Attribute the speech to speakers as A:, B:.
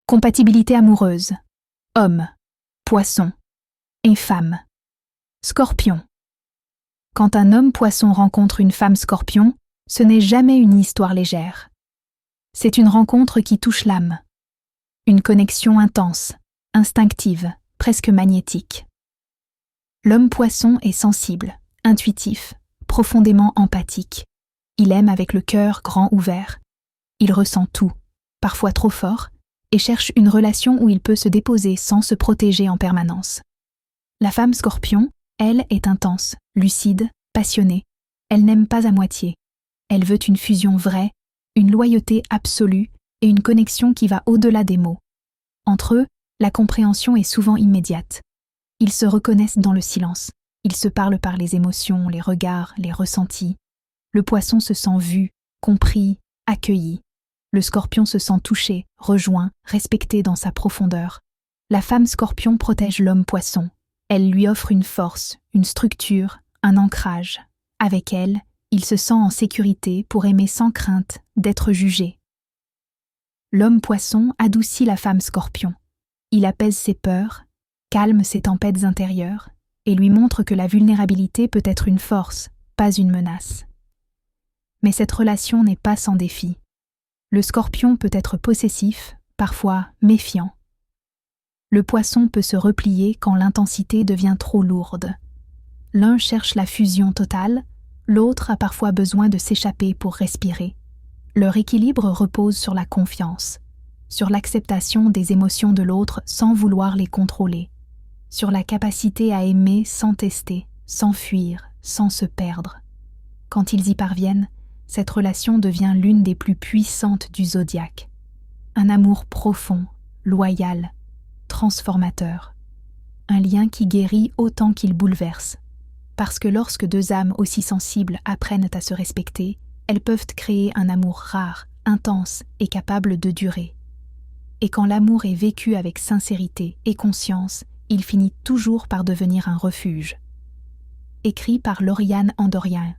A: Compatibilité amoureuse. Homme, poisson et femme. Scorpion. Quand un homme poisson rencontre une femme scorpion, ce n'est jamais une histoire légère. C'est une rencontre qui touche l'âme. Une connexion intense, instinctive, presque magnétique. L'homme poisson est sensible, intuitif, profondément empathique. Il aime avec le cœur grand ouvert. Il ressent tout, parfois trop fort, et cherche une relation où il peut se déposer sans se protéger en permanence. La femme scorpion, elle, est intense, lucide, passionnée. Elle n'aime pas à moitié. Elle veut une fusion vraie, une loyauté absolue et une connexion qui va au-delà des mots. Entre eux, la compréhension est souvent immédiate. Ils se reconnaissent dans le silence. Ils se parlent par les émotions, les regards, les ressentis. Le poisson se sent vu, compris, accueilli. Le scorpion se sent touché, rejoint, respecté dans sa profondeur. La femme scorpion protège l'homme poisson. Elle lui offre une force, une structure, un ancrage. Avec elle, il se sent en sécurité pour aimer sans crainte d'être jugé. L'homme poisson adoucit la femme scorpion. Il apaise ses peurs, calme ses tempêtes intérieures et lui montre que la vulnérabilité peut être une force, pas une menace. Mais cette relation n'est pas sans défi. Le scorpion peut être possessif, parfois méfiant. Le poisson peut se replier quand l'intensité devient trop lourde. L'un cherche la fusion totale, l'autre a parfois besoin de s'échapper pour respirer. Leur équilibre repose sur la confiance, sur l'acceptation des émotions de l'autre sans vouloir les contrôler, sur la capacité à aimer sans tester, sans fuir, sans se perdre. Quand ils y parviennent, cette relation devient l'une des plus puissantes du zodiaque. Un amour profond, loyal, transformateur. Un lien qui guérit autant qu'il bouleverse. Parce que lorsque deux âmes aussi sensibles apprennent à se respecter, elles peuvent créer un amour rare, intense et capable de durer. Et quand l'amour est vécu avec sincérité et conscience, il finit toujours par devenir un refuge. Écrit par Lauriane Andorien.